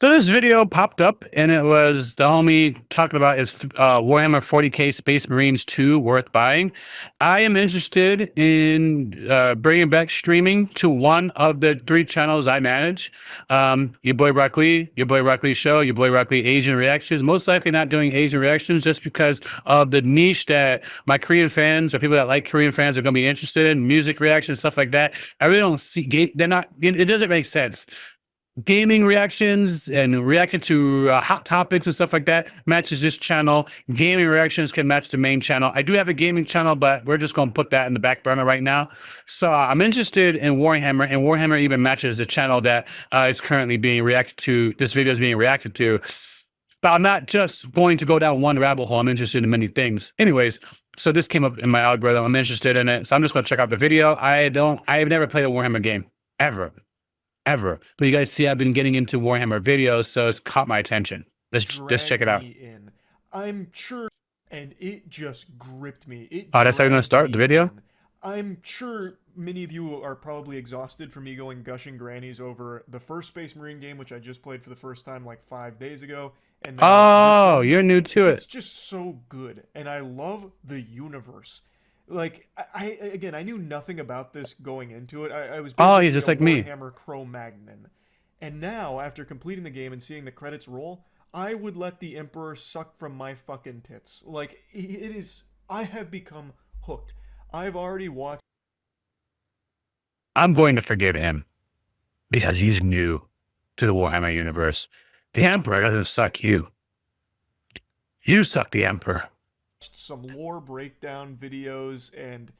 So this video popped up, and it was the homie talking about his Warhammer 40K Space Marines 2 worth buying. I am interested in bringing back streaming to one of the three channels I manage. Your boy Rocklee Show, your boy Rocklee Asian Reactions. Most likely not doing Asian reactions just because of the niche that my Korean fans or people that like Korean fans are going to be interested in, music reactions, stuff like that. I really don't see, they're not, it doesn't make sense. Gaming reactions and reacting to hot topics and stuff like that matches this channel. Gaming reactions can match the main channel. I do have a gaming channel, but we're just going to put that in the back burner right now. So I'm interested in Warhammer, and Warhammer even matches the channel that is currently being reacted to. This video is being reacted to. But I'm not just going to go down one rabbit hole. I'm interested in many things. Anyways, so this came up in my algorithm. I'm interested in it. So I'm just going to check out the video. I've never played a Warhammer game ever. But you guys see, I've been getting into Warhammer videos, so it's caught my attention. Let's just check it out. I'm sure, and it just gripped me. Oh, that's how you're gonna start the video? I'm sure many of you are probably exhausted from me going gushing grannies over the first Space Marine game, which I just played for the first time like 5 days ago. And now you're new to it. It's just so good, and I love the universe. Like I knew nothing about this going into it. I was he's just like me. Warhammer Cro-Magnon, and now after completing the game and seeing the credits roll, I would let the Emperor suck from my fucking tits. Like it is. I have become hooked. I've already watched. I'm going to forgive him because he's new to the Warhammer universe. The Emperor doesn't suck you. You suck the Emperor. Some lore breakdown videos, and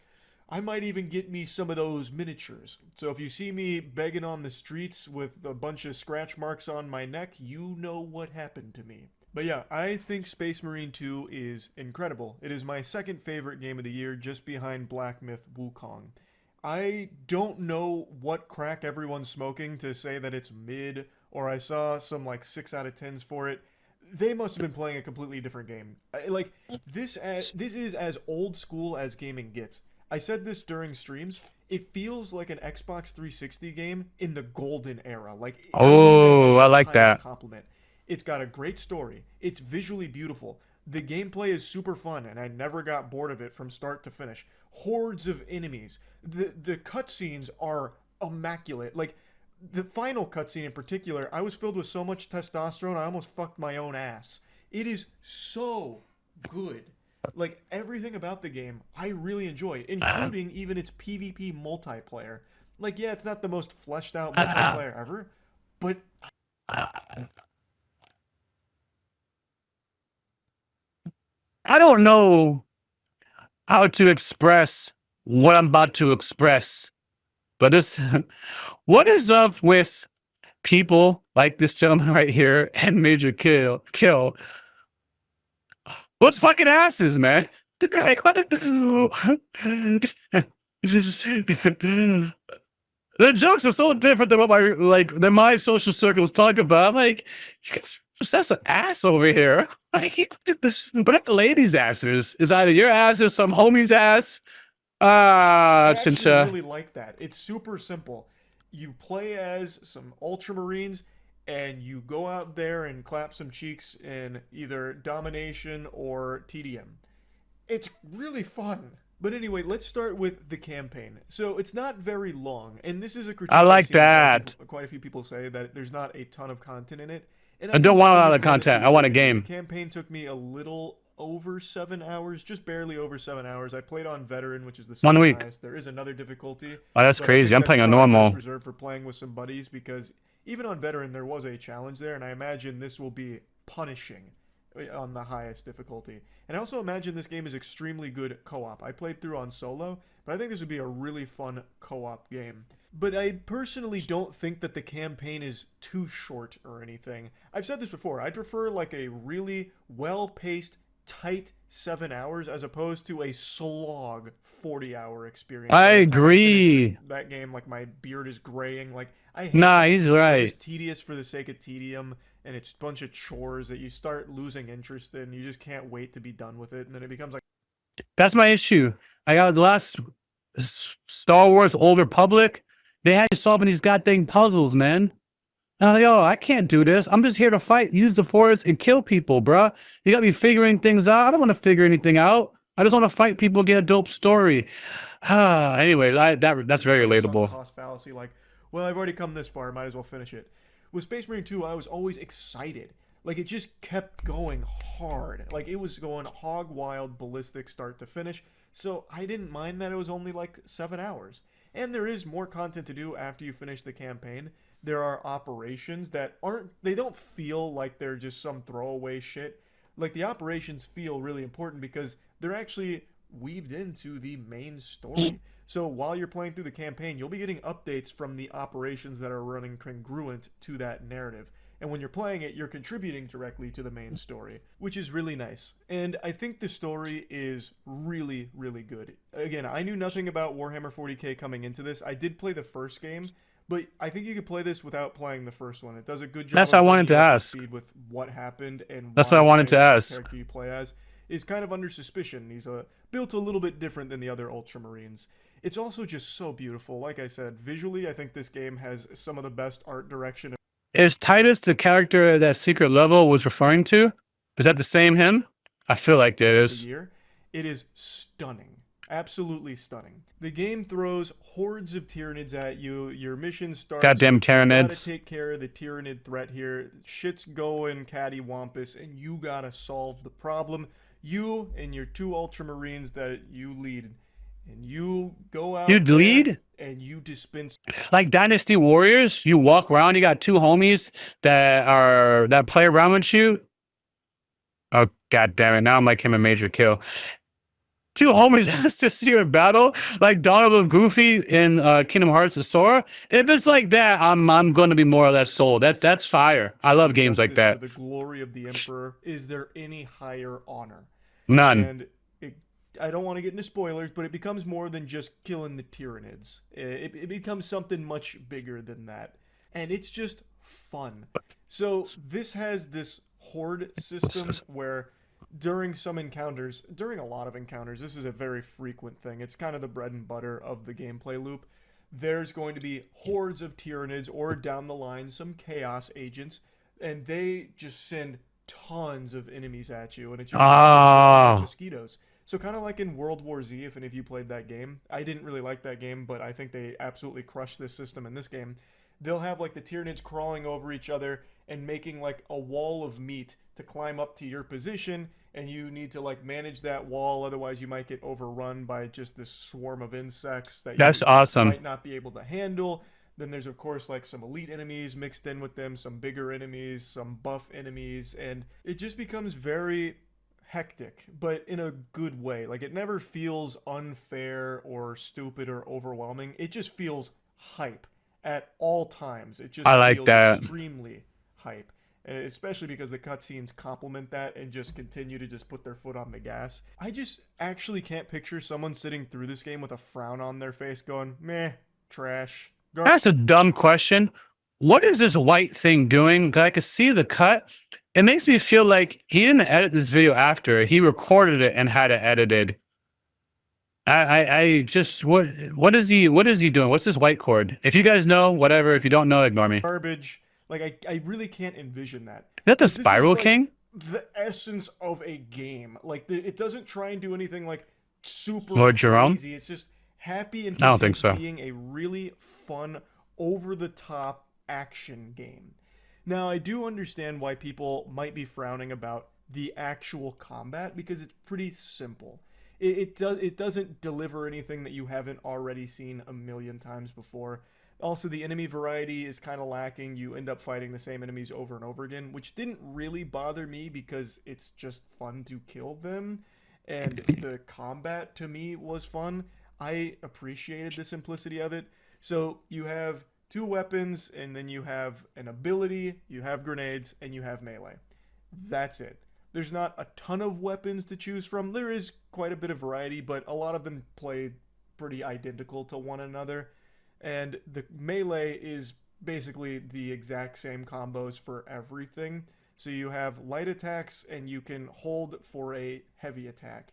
I might even get me some of those miniatures. So if you see me begging on the streets with a bunch of scratch marks on my neck, you know what happened to me. But yeah, I think Space Marine 2 is incredible. It is my second favorite game of the year, just behind Black Myth Wukong. I don't know what crack everyone's smoking to say that it's mid, or I saw some like 6 out of 10s for it. They must have been playing a completely different game. Like this is as old school as gaming gets. I said this during streams. It feels like an Xbox 360 game in the golden era. Like I like that. Compliment. It's got a great story. It's visually beautiful. The gameplay is super fun, and I never got bored of it from start to finish. Hordes of enemies. The cutscenes are immaculate. Like the final cutscene in particular, I was filled with so much testosterone, I almost fucked my own ass. It is so good. Like, everything about the game, I really enjoy, including even its PvP multiplayer. Like, yeah, it's not the most fleshed out multiplayer ever, but... I don't know how to express what I'm about to express, but this... What is up with people like this gentleman right here and Major Kill? What's fucking asses, man? Like, what? The jokes are so different than what my social circles talk about. I'm like, that's an ass over here. Like, but the ladies' asses is either your ass or some homie's ass. I actually really like that. It's super simple. You play as some Ultramarines, and you go out there and clap some cheeks in either Domination or TDM. It's really fun. But anyway, let's start with the campaign. So it's not very long, and this is a critique. I like that. Quite a few people say that there's not a ton of content in it. And I don't want a lot of content. I want a game. The campaign took me a little over 7 hours, just barely over 7 hours. I played on veteran, which is the 1 week. highest. There is another difficulty. Oh, that's crazy. I'm playing on normal. Reserved for playing with some buddies, because even on veteran there was a challenge there, and I imagine this will be punishing on the highest difficulty. And I also imagine this game is extremely good co-op. I played through on solo, but I think this would be a really fun co-op game. But I personally don't think that the campaign is too short or anything. I've said this before. I prefer like a really well-paced, tight 7 hours as opposed to a slog 40-hour experience. I agree. That game, like, my beard is graying. Like, I hate he's right. It's just tedious for the sake of tedium, and it's a bunch of chores that you start losing interest in. You just can't wait to be done with it, and then it becomes like... That's my issue. I got the last Star Wars Old Republic. They had you solving these goddamn puzzles, man. Yo, I can't do this. I'm just here to fight, use the forest, and kill people, bruh. You got me figuring things out. I don't want to figure anything out. I just want to fight people, get a dope story. Anyway, that's very Very sunk relatable. cost fallacy, like, well, I've already come this far, might as well finish it. With Space Marine 2, I was always excited. Like, it just kept going hard. Like, it was going hog wild, ballistic, start to finish. So I didn't mind that it was only like 7 hours. And there is more content to do after you finish the campaign. There are operations that they don't feel like they're just some throwaway shit. Like, the operations feel really important because they're actually weaved into the main story. So while you're playing through the campaign, you'll be getting updates from the operations that are running congruent to that narrative. And when you're playing it, you're contributing directly to the main story, which is really nice. And I think the story is really, really good. Again, I knew nothing about Warhammer 40K coming into this. I did play the first game, but I think you could play this without playing the first one. It does a good job That's of what I bringing wanted to you up to ask. speed with what happened and That's what I why wanted to the ask. character you play as is kind of under suspicion. He's built a little bit different than the other Ultramarines. It's also just so beautiful. Like I said, visually, I think this game has some of the best art direction Is Titus the character that Secret Level was referring to? Is that the same him? I feel like it of the is. year. It is stunning. Absolutely stunning. The game throws hordes of Tyranids at you. Your mission starts Goddamn with, you gotta Tyranids. take care of the Tyranid threat here. Shit's going cattywampus, and you gotta solve the problem. You and your 2 Ultramarines that you lead. And you go out You'd there lead? and you dispense Like Dynasty Warriors, you walk around, you got 2 homies that play around with you. Oh god damn it. Now I'm like him in Major Kill. 2 homies has to see you in battle, like Donald and Goofy in Kingdom Hearts of Sora. If it's like that, I'm going to be more or less sold. That's fire. I love games like justice for that. the glory of the Emperor. Is there any higher honor? None. And I don't want to get into spoilers, but it becomes more than just killing the Tyranids. It becomes something much bigger than that. And it's just fun. So this has this horde system where during a lot of encounters, this is a very frequent thing. It's kind of the bread and butter of the gameplay loop. There's going to be hordes of Tyranids or down the line some chaos agents, and they just send tons of enemies at you, and it's your job to Oh, mosquitoes. So kind of like in World War Z, if any of you played that game. I didn't really like that game, but I think they absolutely crushed this system in this game. They'll have like the Tyranids crawling over each other and making like a wall of meat to climb up to your position, and you need to like manage that wall, otherwise you might get overrun by just this swarm of insects that that's you awesome. might not be able to handle. Then there's of course like some elite enemies mixed in with them, some bigger enemies, some buff enemies, and it just becomes very hectic, but in a good way. Like, it never feels unfair or stupid or overwhelming. It just feels hype at all times. It just I like feels that. extremely hype. Especially because the cutscenes complement that and just continue to just put their foot on the gas. I just actually can't picture someone sitting through this game with a frown on their face going, meh, trash. That's a dumb question. What is this white thing doing? 'Cause I could see the cut. It makes me feel like he didn't edit this video after. He recorded it and had it edited. I just what is he doing? What's this white cord? If you guys know, whatever. If you don't know, ignore me. Is Garbage. Like, I really can't envision that. that the 'Cause this is Spiral like King? the essence of a game. Like, it doesn't try and do anything like super Lord Jerome? crazy. It's just happy and I don't think content so. being a really fun, over the top action game. Now, I do understand why people might be frowning about the actual combat because it's pretty simple. It doesn't deliver anything that you haven't already seen a million times before. Also, the enemy variety is kind of lacking. You end up fighting the same enemies over and over again, which didn't really bother me because it's just fun to kill them. And the combat to me was fun. I appreciated the simplicity of it. So you have 2 weapons, and then you have an ability, you have grenades, and you have melee. That's it. There's not a ton of weapons to choose from. There is quite a bit of variety, but a lot of them play pretty identical to one another. And the melee is basically the exact same combos for everything. So you have light attacks, and you can hold for a heavy attack.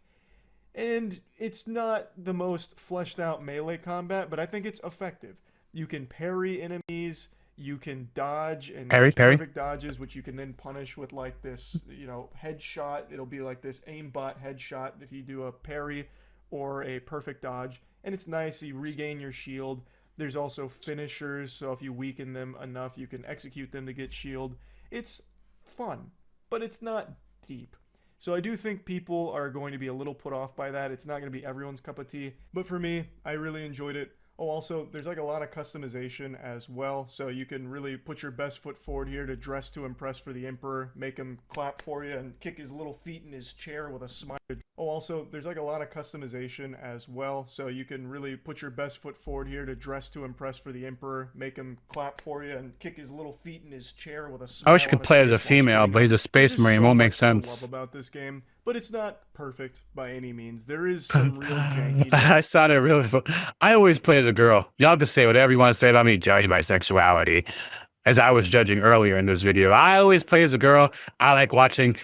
And it's not the most fleshed out melee combat, but I think it's effective. You can parry enemies, You can dodge, and Parry, there's parry. perfect dodges, which you can then punish with like this, you know, headshot. It'll be like this aimbot headshot if you do a parry or a perfect dodge. And it's nice, you regain your shield. There's also finishers, so if you weaken them enough, you can execute them to get shield. It's fun, but it's not deep. So I do think people are going to be a little put off by that. It's not going to be everyone's cup of tea. But for me, I really enjoyed it. Oh, also, there's like a lot of customization as well. So you can really put your best foot forward here to dress to impress for the Emperor, make him clap for you and kick his little feet in his chair with a smile. Oh, also, there's like a lot of customization as well. So you can really put your best foot forward here to dress to impress for the Emperor, make him clap for you and kick his little feet in his chair with a smile. I wish you could play as a female, but he's a space marine. Won't make sense. Love about this game, but it's not perfect by any means. There is some real janky. I sounded really. I always play as a girl. Y'all can say whatever you want to say about me. Judge my sexuality, as I was judging earlier in this video. I always play as a girl. I like watching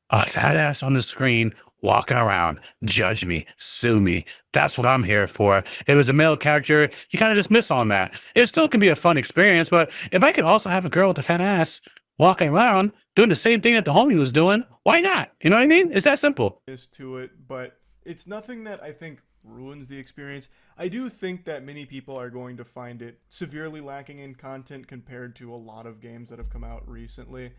a fat ass on the screen walking around. Judge me, sue me. That's what I'm here for. If it was a male character, you kind of just miss on that. It still can be a fun experience, but if I could also have a girl with a fat ass walking around doing the same thing that the homie was doing, why not? You know what I mean? It's that simple. To it, but it's nothing that I think ruins the experience. I do think that many people are going to find it severely lacking in content compared to a lot of games that have come out recently.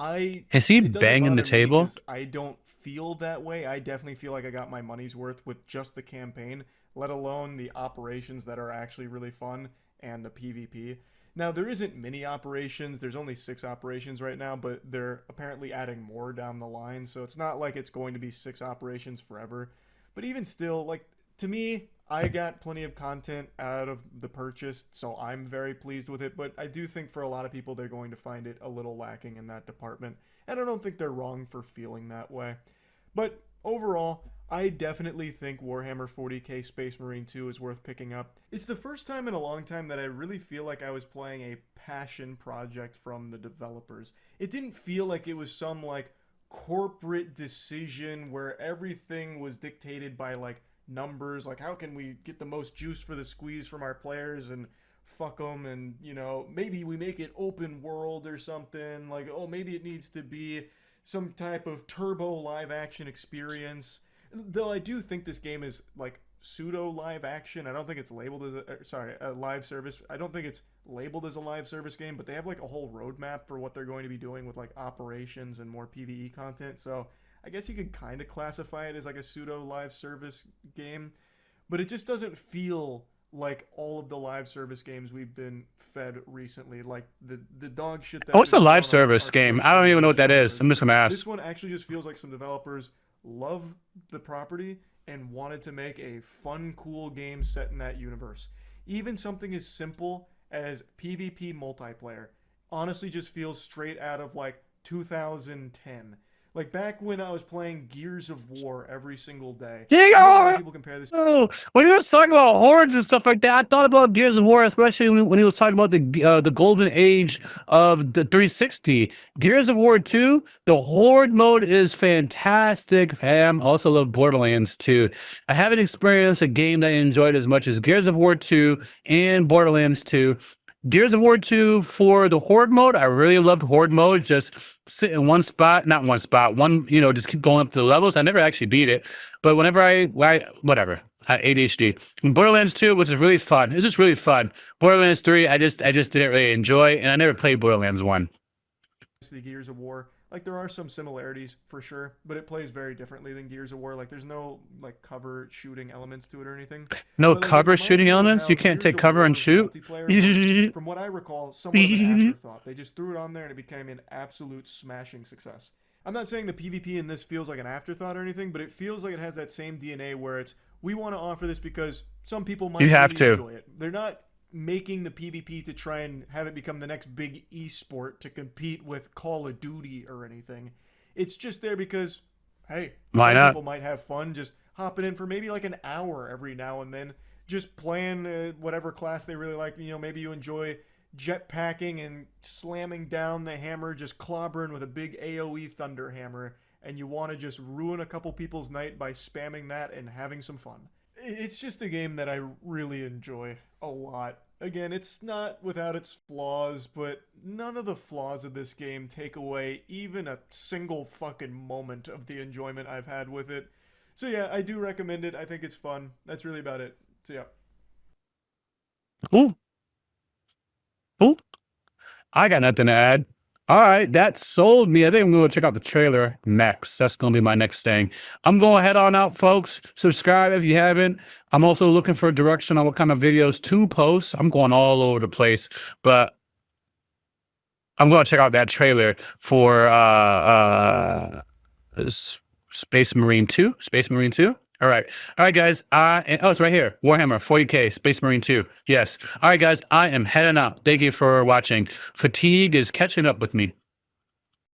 Is he banging the table? I don't feel that way. I definitely feel like I got my money's worth with just the campaign, let alone the operations that are actually really fun and the PvP. Now, there isn't many operations. There's only 6 operations right now, but they're apparently adding more down the line. So it's not like it's going to be 6 operations forever. But even still, like, to me, I got plenty of content out of the purchase, so I'm very pleased with it. But I do think for a lot of people, they're going to find it a little lacking in that department. And I don't think they're wrong for feeling that way. But overall, I definitely think Warhammer 40K Space Marine 2 is worth picking up. It's the first time in a long time that I really feel like I was playing a passion project from the developers. It didn't feel like it was some like corporate decision where everything was dictated by like numbers, like how can we get the most juice for the squeeze from our players and fuck them, and you know, maybe we make it open world or something, like oh maybe it needs to be some type of turbo live action experience. Though I do think this game is like pseudo live action. I don't think it's labeled as a live service. I don't think it's labeled as a live service game, but they have like a whole roadmap for what they're going to be doing with like operations and more PvE content. So I guess you could kind of classify it as like a pseudo live service game, but it just doesn't feel like all of the live service games we've been fed recently, like the dog shit that. Oh, it's a live service game. I don't even know what that is. I'm just gonna ask. This one actually just feels like some developers love the property and wanted to make a fun, cool game set in that universe. Even something as simple as PvP multiplayer honestly just feels straight out of like 2010. Like back when I was playing Gears of War every single day. People compare this. Oh, when he was talking about hordes and stuff like that, I thought about Gears of War, especially when he was talking about the golden age of the 360. Gears of War 2, the horde mode is fantastic, fam. Also love Borderlands 2. I haven't experienced a game that I enjoyed as much as Gears of War 2 and Borderlands 2. Gears of War 2 for the horde mode, I really loved horde mode. Just sit in one spot, not one spot, just keep going up to the levels. I never actually beat it, but whenever whatever, ADHD. And Borderlands 2, which is really fun. It's just really fun. Borderlands 3, I just didn't really enjoy, and I never played Borderlands 1. The Gears of War, like there are some similarities for sure, but it plays very differently than Gears of War. Like there's no like cover shooting elements to it or anything. No but, like, cover shooting elements? You can't take cover and shoot? From what I recall, somewhat of an afterthought. They just threw it on there and it became an absolute smashing success. I'm not saying the PvP in this feels like an afterthought or anything, but it feels like it has that same DNA where it's, we want to offer this because some people might enjoy it. They're not making the PvP to try and have it become the next big esport to compete with Call of Duty or anything. It's just there because, hey, why not? People might have fun just hopping in for maybe like an hour every now and then, just playing whatever class they really like. You know, maybe you enjoy jetpacking and slamming down the hammer, just clobbering with a big AoE thunder hammer, and you want to just ruin a couple people's night by spamming that and having some fun. It's just a game that I really enjoy a lot. Again, it's not without its flaws, but none of the flaws of this game take away even a single fucking moment of the enjoyment I've had with it. So yeah, I do recommend it. I think it's fun. That's really about it. So yeah. Ooh, ooh. I got nothing to add. All right, that sold me. I think I'm going to check out the trailer next. That's going to be my next thing. I'm going to head on out, folks. Subscribe if you haven't. I'm also looking for direction on what kind of videos to post. I'm going all over the place, but I'm going to check out that trailer for Space Marine 2. Space Marine 2. All right, guys. Oh, it's right here. Warhammer 40K, Space Marine 2. Yes. All right, guys. I am heading out. Thank you for watching. Fatigue is catching up with me.